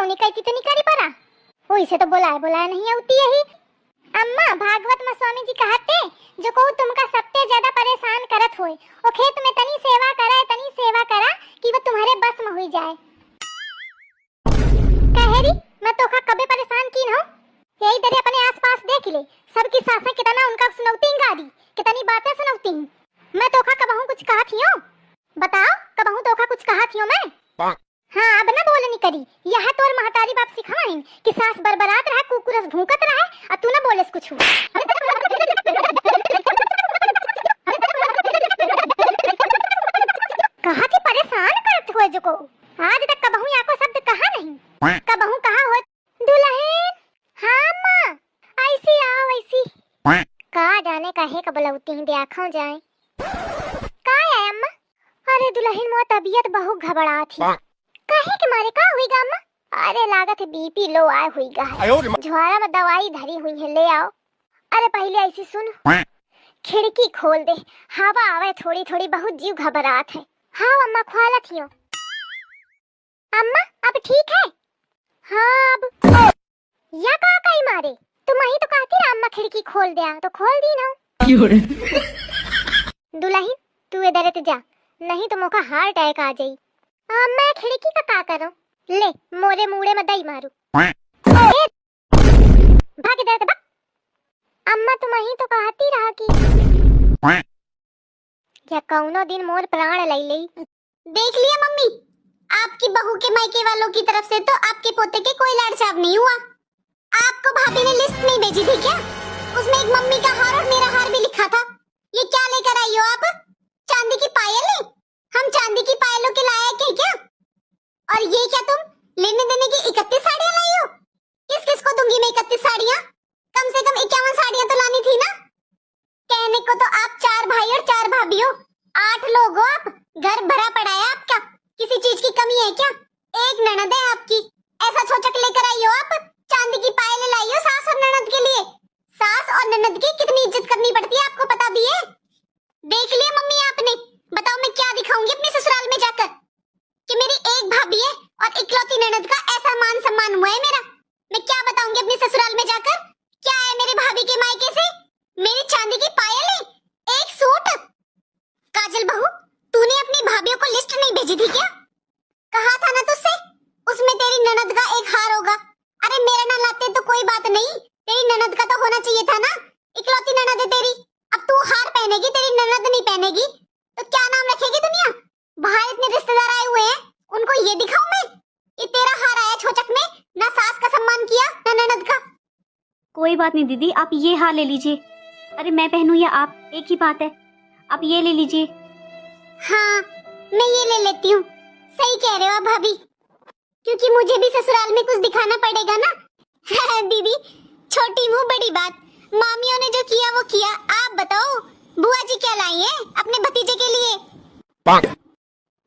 कौन कहती तो नहीं करी परा वही से तो बुलाए नहीं होती यही। अम्मा भागवत में स्वामी जी कहते जो को तुमका सबसे ज्यादा परेशान करत होए ओ खेत में तनी सेवा करा कि वो तुम्हारे बस में हुई जाए। कहेरी मैं तोखा कभी परेशान की न हो यही तरह अपने आसपास देख ले सबकी सासें कितना उनका सुनौती गाड़ी कितनी बातें सुनौती। मैं तोखा कबहू कुछ कहा थी बताओ कबहू तोखा कुछ कहा थी मैं? हाँ अब ना बोलनी करी यह तोर महतारी बाप सिखाइन कि सास बरबरात रहा कुकुरस भूकत रहा और तू ना बोलेस कुछ। कहा थी परेशान करत हुए जो को आज तक कबहू या को शब्द कहा नहीं कबहू कहा हो दुल्हन। हाँ माँ ऐसी आओ ऐसी का जाने काहे का बुलाउती देखो जाए का है अम्मा? अरे दुल्हन मोर तबीयत बहुत घबरा थी काहे के मारे का हुई गा अम्मा? अरे लागत है बीपी लो आए हुई गा झोरा में दवाई धरी हुई है ले आओ। अरे पहले ऐसी सुन खिड़की खोल दे हवा आवे थोड़ी थोड़ी बहुत जीव घबरात है। हाँ अम्मा ख्वाला थियो अम्मा अब ठीक है? हाँ अब या का काई मारे तुम ही तो कहती ना अम्मा खिड़की खोल दे तो खोल दी ना। दुल्हन तू इधर जा नहीं तो मौका हार्ट अटैक आ जाई। मैं खिड़की का करूं ले मोरे मुड़े में दई मारू भाग इधर भाग। अम्मा तुम ही तो कहती रहा कि या कौनो दिन मोर प्राण ले ले। देख लिया मम्मी आपकी बहू के मायके वालों की तरफ से तो आपके पोते के कोई लाड़चाव नहीं हुआ। आपको भाभी ने लिस्ट नहीं भेजी थी क्या? उसमें एक मम्मी का हार और मेरा हार भी लिखा था। ये क्या लेकर आई हो आप? चांदी की पायल है? हम चांदी की पायलों के लायक है क्या? और ये क्या तुम लेने देने की 31 साड़ियां लाई हो? किस किस को दूंगी मैं 31 साड़ियां? कम से कम 51 साड़ियां तो लानी थी ना। कहने को तो आप 4 भाई और 4 भाभी हो 8 लोग हो आप। घर भरा पड़ा है आपका किसी चीज की कमी है क्या? एक ननद है आपकी ऐसा छोचक लेकर आई हो आप। चांदी की पायल लाई हो सास और ननद के लिए। सास और ननद की कितनी इज्जत करनी पड़ती है आपको पता भी है। देख लिया मम्मी आपने बताओ मैं क्या दिखाऊंगी अपने ससुराल में जाकर कि मेरी एक भाभी है और इकलौती ननद का ऐसा मान सम्मान हुआ है मेरा। मैं क्या बताऊंगी अपने ससुराल में जाकर क्या है मेरे भाभी के मायके से? मेरी चांदी की पायल है एक सूट। काजल बहू तूने अपनी भाभियों को लिस्ट नहीं भेजी थी क्या? कहा था ना तुझसे उसमें तेरी ननद का एक हार होगा। अरे मेरा ना लाते तो कोई बात नहीं तेरी ननद का तो होना चाहिए था ना। इकलौती ननद है तेरी अब तू हार पहनेगी तेरी ननद नहीं पहनेगी तो क्या नाम रखेगी दुनिया? बाहर इतने रिश्तेदार आए हुए हैं उनको ये दिखाऊं मैं ये तेरा हार आया छोचक में ना सास का सम्मान किया ना ननद का। कोई बात नहीं दीदी आप ये हार ले लीजिए। अरे मैं पहनूं या आप एक ही बात है आप ये ले लीजिए। हाँ मैं ये ले लेती हूँ सही कह रहे हो भाभी क्योंकि मुझे भी ससुराल में कुछ दिखाना पड़ेगा ना। दीदी छोटी मुंह बड़ी बात मामियों ने जो किया वो किया। आप बताओ बुआ जी क्या लाई है अपने भतीजे के लिए?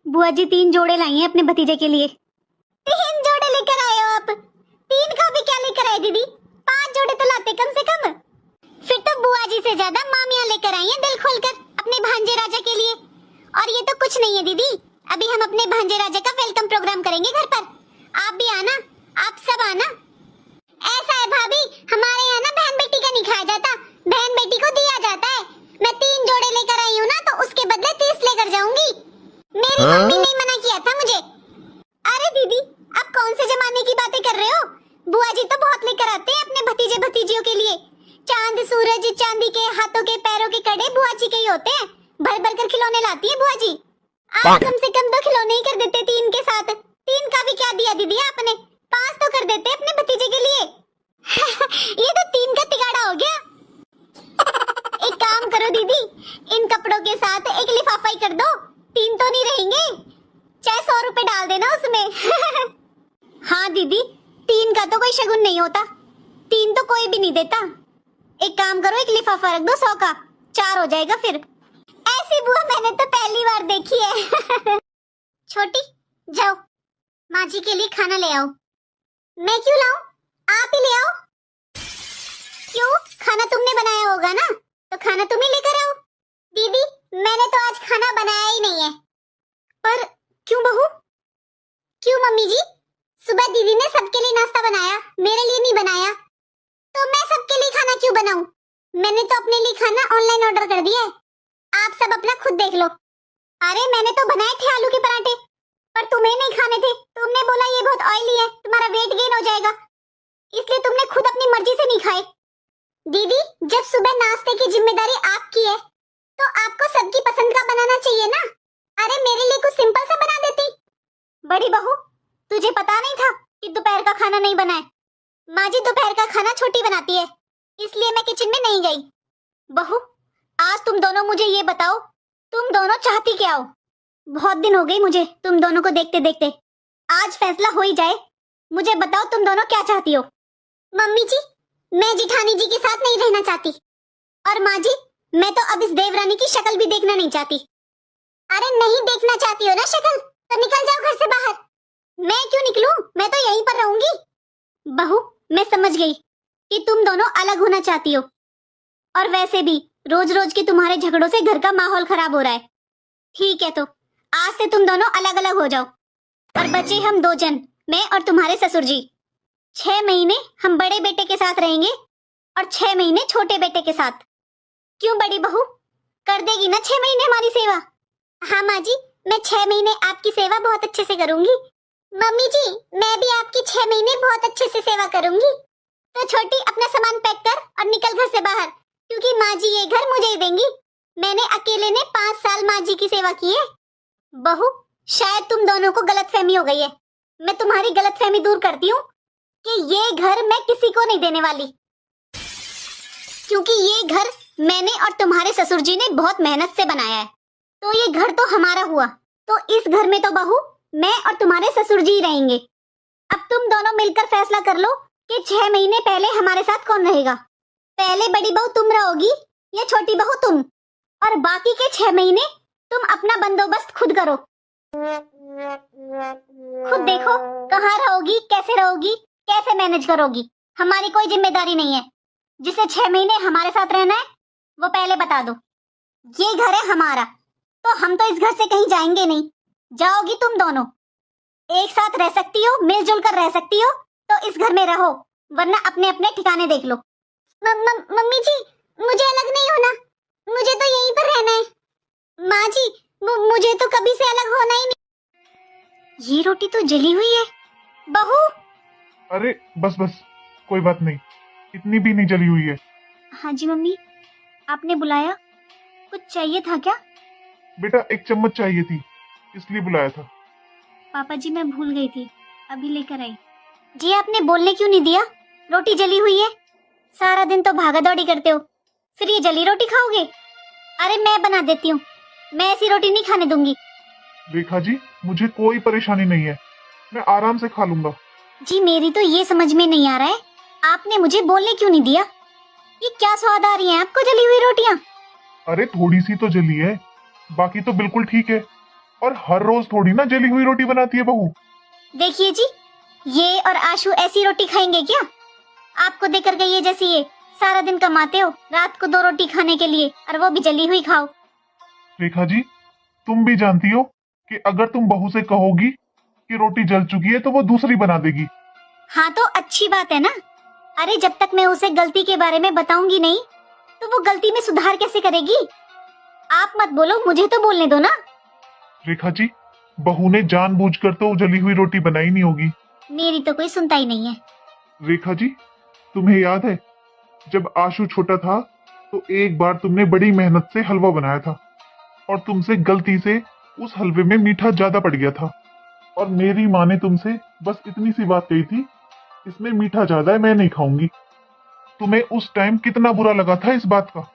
बुआ जी 3 जोड़े लाई हैं अपने भतीजे के लिए। 3 जोड़े लेकर आए हो आप? 3 का भी क्या लेकर आए दीदी? 5 जोड़े तो लाते कम से कम। फिर तो बुआ जी से ज्यादा मामियां लेकर आई हैं दिल खोलकर अपने भांजे राजा के लिए। और ये तो कुछ नहीं है दीदी अभी हम अपने भांजे राजा का वेलकम प्रोग्राम करेंगे घर पर। आप भी आना आप सब आना। ऐसा है भाभी हमारे यहाँ ना बहन बेटी का नहीं खाया जाता बहन बेटी को दिया जाता है। मैं 3 जोड़े लेकर आई हूँ ना तो उसके बदले 30 लेकर जाऊंगी। मेरी मम्मी ने मना किया था मुझे। अरे दीदी आप कौन से जमाने की बातें कर रहे हो? बुआ जी तो बहुत लेकर आते हैं अपने भतीजे भतीजियों के लिए। चांद सूरज चांदी के हाथों के पैरों के कड़े बुआ जी के ही होते हैं। भर भर कर खिलौने लाती है बुआ जी। आप कम से कम 2 खिलौने ही कर देते 3 के साथ। 3 का भी क्या दिया दीदी आपने? 5 तो कर देते अपने भतीजे के लिए। ये तो 3 का तिगाड़ा हो गया। एक काम करो दीदी इन कपड़ों के साथ एक लिफाफा ही कर दो 3 तो नहीं रहेंगे। चाहे 100 रुपए डाल देना उसमें। हाँ दीदी 3 का तो कोई शगुन नहीं होता 3 तो कोई भी नहीं देता। एक काम करो एक लिफाफा रख दो 100 का 4 हो जाएगा फिर। ऐसी बुआ मैंने तो पहली बार देखी है। छोटी जाओ माँ जी के लिए खाना ले आओ। मैं क्यों लाऊं? आप ही ले आओ। क्यों खाना तुमने बनाया होगा ना तो खाना तुम ही लेकर आओ। दीदी मैंने तो आज खाना बनाया ही नहीं है। पर क्यों बहू? क्यों मम्मी जी सुबह दीदी ने सबके लिए नाश्ता बनाया, मेरे लिए नहीं बनाया, तो मैं सबके लिए खाना क्यों बनाऊं? मैंने तो अपने लिए खाना ऑनलाइन ऑर्डर कर दिया है, आप सब अपना खुद देख लो। अरे मैंने तो बनाए थे आलू के पराठे, पर तुम्हें नहीं खाने थे। तुमने बोला ये बहुत ऑयली है, तुम्हारा वेट गेन हो जाएगा, इसलिए तुमने खुद अपनी मर्जी से नहीं खाए। दीदी, जब सुबह नाश्ते की जिम्मेदारी आपकी है, तो आपको सबकी पसंद का बनाना चाहिए ना। अरे मेरे लिए कुछ सिंपल सा बना देती। बड़ी बहू, तुझे पता नहीं था कि दोपहर का खाना नहीं बनाए? माँ जी दोपहर का खाना छोटी बनाती है, इसलिए मैं किचन में नहीं गई। बहू, आज तुम दोनों मुझे ये बताओ, तुम दोनों चाहती क्या हो? बहुत दिन हो गई मुझे तुम दोनों को देखते देखते, आज फैसला हो ही जाए। मुझे बताओ तुम दोनों क्या चाहती हो? मम्मी जी, मैं जिठानी जी के साथ नहीं रहना चाहती, और माँ जी, मैं तो अब इस देवरानी की शक्ल भी देखना नहीं चाहती। अरे नहीं देखना चाहती हो ना शक्ल, तो निकल जाओ घर से बाहर। मैं क्यों निकलूं? मैं तो यहीं पर रहूंगी। बहू, मैं समझ गई कि तुम दोनों अलग होना चाहती हो, और वैसे भी रोज रोज के तुम्हारे झगड़ों से घर का माहौल खराब हो रहा है। ठीक है, तो आज से तुम दोनों अलग अलग हो जाओ, और बचे हम दो जन, मैं और तुम्हारे ससुर जी। 6 महीने हम बड़े बेटे के साथ रहेंगे और 6 महीने छोटे बेटे के साथ। क्यों बड़ी बहू, कर देगी ना 6 महीने हमारी सेवा? हाँ माँ जी, मैं 6 महीने आपकी सेवा बहुत अच्छे से करूंगी। मम्मी जी, मैं भी आपकी 6 महीने बहुत अच्छे से सेवा करूंगी। तो छोटी, अपना सामान पैक कर और निकल घर से बाहर, क्योंकि माँ जी ये घर मुझे ही देंगी। मैंने अकेले ने 5 साल माँ जी की सेवा की है। बहू, शायद तुम दोनों को गलतफहमी हो गई है। मैं तुम्हारी गलतफहमी दूर करती हूँ कि ये घर मैं किसी को नहीं देने वाली, क्योंकि ये घर मैंने और तुम्हारे ससुर जी ने बहुत मेहनत से बनाया है। तो ये घर तो हमारा हुआ, तो इस घर में तो बहू मैं और तुम्हारे ससुर जी रहेंगे। अब तुम दोनों मिलकर फैसला कर लो कि 6 महीने पहले हमारे साथ कौन रहेगा। पहले बड़ी बहू तुम रहोगी या छोटी बहू तुम, और बाकी के 6 महीने तुम अपना बंदोबस्त खुद करो। खुद देखो कहाँ रहोगी, कैसे रहोगी, कैसे मैनेज करोगी। हमारी कोई जिम्मेदारी नहीं है। जिसे 6 महीने हमारे साथ रहना है वो पहले बता दो। ये घर है हमारा, तो हम तो इस घर से कहीं जाएंगे नहीं। जाओगी तुम दोनों, एक साथ रह सकती हो, मिलजुल कर रह सकती हो तो इस घर में रहो, वरना अपने अपने ठिकाने देख लो। मम्मी जी, मुझे अलग नहीं होना, मुझे तो यहीं पर रहना है। माँ जी, मुझे तो कभी से अलग होना ही नहीं। ये रोटी तो जली हुई है। बहू, अरे बस बस, कोई बात नहीं, इतनी भी नहीं जली हुई है। हाँ जी मम्मी, आपने बुलाया? कुछ चाहिए था क्या? बेटा, एक चम्मच चाहिए थी, इसलिए बुलाया था। पापा जी, मैं भूल गई थी, अभी लेकर आई। जी, आपने बोलने क्यों नहीं दिया? रोटी जली हुई है। सारा दिन तो भागा दौड़ी करते हो, फिर ये जली रोटी खाओगे? अरे मैं बना देती हूँ, मैं ऐसी रोटी नहीं खाने दूंगी। रेखा जी, मुझे कोई परेशानी नहीं है, मैं आराम से खा लूंगा। जी, मेरी तो ये समझ में नहीं आ रहा है, आपने मुझे बोलने क्यों नहीं दिया? ये क्या स्वाद आ रही है आपको जली हुई रोटियां? अरे थोड़ी सी तो जली है, बाकी तो बिल्कुल ठीक है। और हर रोज थोड़ी ना जली हुई रोटी बनाती है बहू। देखिए जी, ये और आशु ऐसी रोटी खाएंगे क्या? आपको देकर के ये जैसी ये सारा दिन कमाते हो, रात को 2 रोटी खाने के लिए, और वो भी जली हुई खाओ। रेखा जी, तुम भी जानती हो कि अगर तुम बहू से कहोगी कि रोटी जल चुकी है तो वो दूसरी बना देगी। हाँ तो अच्छी बात है ना। अरे जब तक मैं उसे गलती के बारे में बताऊंगी नहीं, तो वो गलती में सुधार कैसे करेगी? आप मत बोलो, मुझे तो बोलने दो ना। रेखा जी, बहू ने जानबूझकर तो जली हुई रोटी बनाई नहीं होगी। मेरी तो कोई सुनता ही नहीं है। रेखा जी, तुम्हें याद है जब आशु छोटा था तो एक बार तुमने बड़ी मेहनत से हलवा बनाया था, और तुमसे गलती से उस हलवे में मीठा ज्यादा पड़ गया था, और मेरी माँ ने तुमसे बस इतनी सी बात कही थी, इसमें मीठा ज्यादा है, मैं नहीं खाऊंगी। तुम्हें उस टाइम कितना बुरा लगा था इस बात का,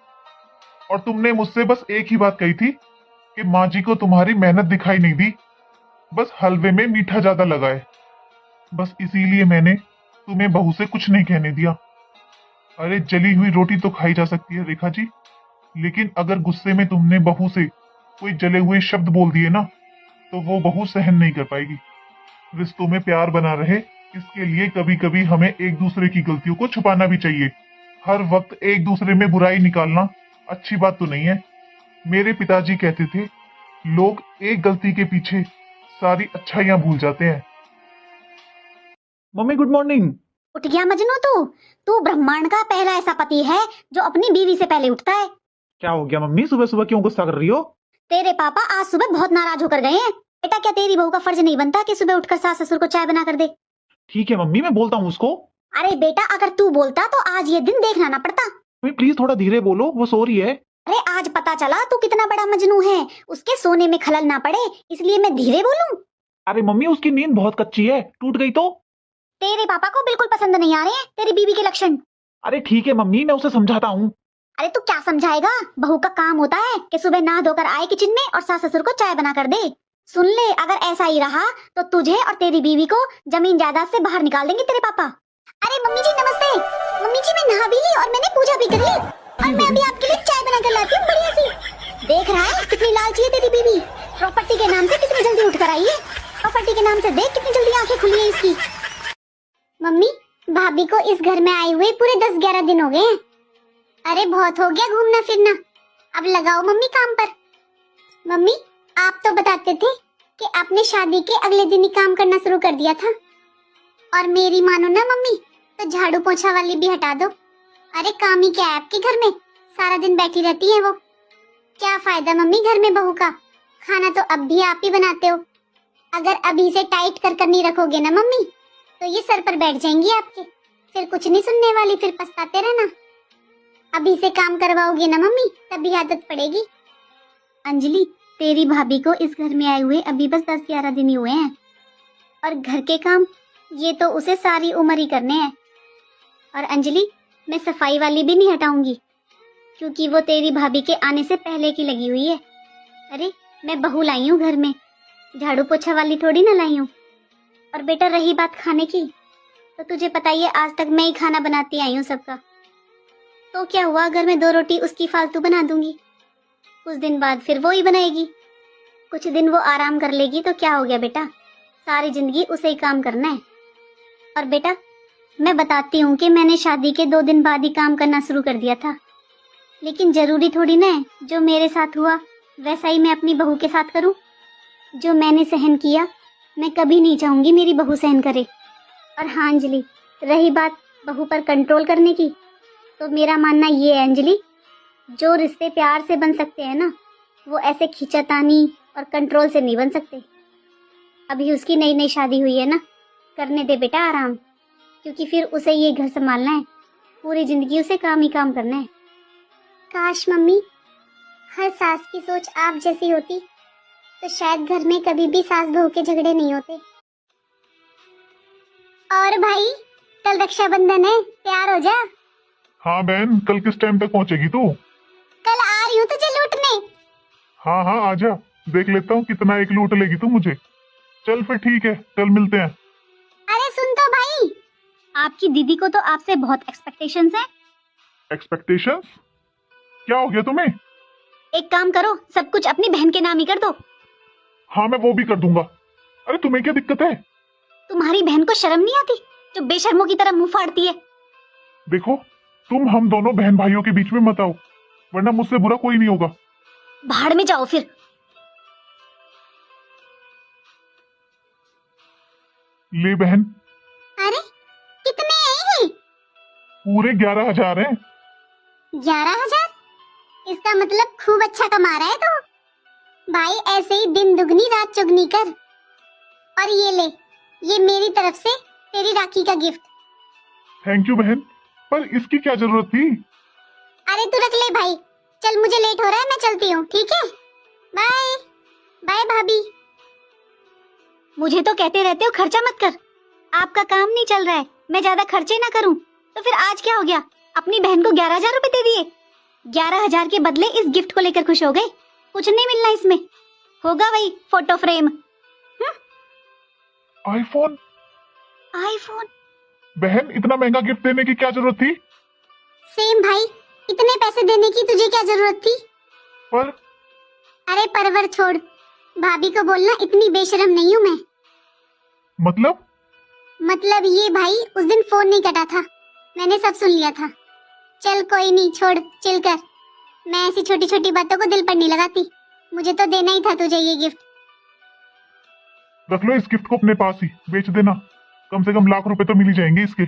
और तुमने मुझसे बस एक ही बात कही थी कि माँ जी को तुम्हारी मेहनत दिखाई नहीं दी, बस हलवे में मीठा ज्यादा लगा है। बस इसीलिए मैंने तुम्हें बहू से कुछ नहीं कहने दिया। अरे जली हुई रोटी तो खाई जा सकती है रेखा जी, लेकिन अगर गुस्से में तुमने बहू से कोई जले हुए शब्द बोल दिए ना, तो वो बहू सहन नहीं कर पाएगी। रिश्तों में प्यार बना रहे, इसके लिए कभी कभी हमें एक दूसरे की गलतियों को छुपाना भी चाहिए। हर वक्त एक दूसरे में बुराई निकालना अच्छी बात तो नहीं है। मेरे पिताजी कहते थे, लोग एक गलती के पीछे सारी अच्छाइयां भूल जाते हैं। Mummy good morning. उठ गया मजनू तू? तू ब्रह्मांड का पहला ऐसा पति है जो अपनी बीवी से पहले उठता है। क्या हो गया मम्मी, सुबह सुबह क्यों गुस्सा कर रही हो? तेरे पापा आज सुबह बहुत नाराज होकर गए हैं। बेटा, क्या तेरी बहू का फर्ज नहीं बनता कि सुबह उठकर सास ससुर को चाय बना कर दे? ठीक है मम्मी, मैं बोलता हूँ उसको। अरे बेटा, अगर तू बोलता तो आज ये दिन देखना ना पड़ता। मम्मी प्लीज थोड़ा धीरे बोलो, वो सो रही है। अरे आज पता चला तू कितना बड़ा मजनू है। उसके सोने में खलल ना पड़े इसलिए मैं धीरे बोलूं। अरे मम्मी उसकी नींद बहुत कच्ची है, टूट गई तो? तेरे पापा को बिल्कुल पसंद नहीं आ रहे हैं तेरी बीवी के लक्षण। अरे ठीक है मम्मी, मैं उसे समझाता हूँ। अरे तू क्या समझाएगा? बहू का काम होता है कि सुबह नहा धोकर आए किचन में और सास ससुर को चाय बना कर दे। सुन ले, अगर ऐसा ही रहा तो तुझे और तेरी बीवी को जमीन जायदाद से बाहर निकाल देंगे तेरे पापा। अरे मम्मी जी नमस्ते। मम्मी जी मैं नहा भी ली और मैंने पूजा भी कर ली और मैं अभी आपके लिए चाय बना कर लाती हूँ बढ़िया सी। देख रहा है कितनी लालची है तेरी बीवी। प्रॉपर्टी के नाम से कितनी जल्दी उठ कर आई है। प्रॉपर्टी के नाम से देख कितनी जल्दी आंखें खुली है इसकी। मम्मी, भाभी को इस घर में आए हुए पूरे 10-11 दिन हो गए हैं। अरे बहुत हो गया घूमना फिरना, अब लगाओ मम्मी काम पर। मम्मी, आप तो बताते थे कि आपने शादी के अगले दिन ही काम करना शुरू कर दिया था। और मेरी मानो ना मम्मी, तो झाड़ू पोछा वाली भी हटा दो। अरे काम ही क्या है आपके घर में, सारा दिन बैठी रहती है वो। क्या फायदा मम्मी घर में बहू का, खाना तो अब भी आप ही बनाते हो। अगर अभी से टाइट कर नहीं रखोगे ना मम्मी, तो ये सर पर बैठ जाएंगी आपके, फिर कुछ नहीं सुनने वाली, फिर पछताते रहना। अभी से काम करवाओगे ना मम्मी, तभी आदत पड़ेगी। अंजलि, तेरी भाभी को इस घर में आए हुए अभी बस 10-11 दिन ही हुए हैं और घर के काम ये तो उसे सारी उम्र ही करने हैं। और अंजलि, मैं सफाई वाली भी नहीं हटाऊंगी क्योंकि वो तेरी भाभी के आने से पहले की लगी हुई है। अरे मैं बहू लाई हूँ घर में, झाड़ू पोछा वाली थोड़ी ना लाई हूँ। और बेटा रही बात खाने की, तो तुझे पता ही है आज तक मैं ही खाना बनाती आई हूँ सबका। तो क्या हुआ अगर मैं 2 रोटी उसकी फालतू बना दूंगी? कुछ दिन बाद फिर वो ही बनाएगी। कुछ दिन वो आराम कर लेगी तो क्या हो गया बेटा, सारी जिंदगी उसे ही काम करना है। और बेटा मैं बताती हूँ कि मैंने शादी के 2 दिन बाद ही काम करना शुरू कर दिया था, लेकिन जरूरी थोड़ी ना है जो मेरे साथ हुआ वैसा ही मैं अपनी बहू के साथ करूँ। जो मैंने सहन किया मैं कभी नहीं चाहूँगी मेरी बहू सहन करे। और हाँ अंजलि, रही बात बहू पर कंट्रोल करने की, तो मेरा मानना ये है अंजलि, जो रिश्ते प्यार से बन सकते हैं ना, वो ऐसे खींचातानी और कंट्रोल से नहीं बन सकते। अभी उसकी नई नई शादी हुई है ना, करने दे बेटा आराम, क्योंकि फिर उसे ये घर संभालना है, पूरी जिंदगी उसे काम ही काम करना है। काश मम्मी हर सास की सोच आप जैसी होती, तो शायद घर में कभी भी सास बहू के झगड़े नहीं होते। और भाई, कल रक्षाबंधन है, तैयार हो जा। हाँ बहन, कल किस टाइम तक पहुँचेगी तू? कल आ रही हूँ तुझे लूटने। हाँ हाँ आजा, देख लेता हूँ कितना एक लूट लेगी तू मुझे। चल फिर ठीक है, कल मिलते हैं। अरे सुन तो भाई, आपकी दीदी को तो आपसे बहुत एक्सपेक्टेशंस हैं। एक्सपेक्टेशंस? क्या हो गया तुम्हें? एक काम करो, सब कुछ अपनी बहन के नाम ही कर दो। हाँ मैं वो भी कर दूंगा। अरे तुम्हें क्या दिक्कत है? तुम्हारी बहन को शर्म नहीं आती जो बेशर्मों की तरह मुंह फाड़ती है? देखो, तुम हम दोनों बहन भाइयों के बीच में मत आओ, वरना मुझसे बुरा कोई नहीं होगा। भाड़ में जाओ फिर। ले बहन। अरे कितने हैं ये? पूरे 11,000 हैं। 11,000? इसका मतलब खूब अच्छा कमा रहा है तो। भाई ऐसे ही दिन दुगनी रात चुगनी कर। और ये ले, ये मेरी तरफ से तेरी राखी का गिफ्ट। थैंक यू बहन, पर इसकी क्या जरूरत थी? अरे तू रख ले भाई, चल मुझे लेट हो रहा है, मैं चलती हूँ, ठीक है? बाय बाय भाभी। मुझे तो कहते रहते हो खर्चा मत कर, आपका काम नहीं चल रहा है, मैं ज्यादा खर्चे ना करूं, तो फिर आज क्या हो गया? अपनी बहन को 11,000 रुपए दे दिए। 11,000 के बदले इस गिफ्ट को लेकर खुश हो गए? कुछ नहीं मिलना इसमें, होगा वही फोटो फ्रेम। आईफोन? आईफोन? बहन इतना महंगा गिफ्ट देने की क्या जरूरत थी? सेम भाई, इतने पैसे देने की तुझे क्या जरूरत थी? पर अरे परवर छोड़, भाभी को बोलना इतनी बेशरम नहीं हूँ मैं। मतलब ये भाई, उस दिन फोन नहीं कटा था, मैंने सब सुन लिया था। चल कोई नहीं, छोड़, चिल कर। मैं ऐसी छोटी छोटी बातों को दिल पर नहीं लगाती, मुझे तो देना ही था तुझे ये गिफ्ट। रख लो इस गिफ्ट को अपने पास ही, बेच देना, कम से कम लाख रुपए तो मिल ही जाएंगे इसके।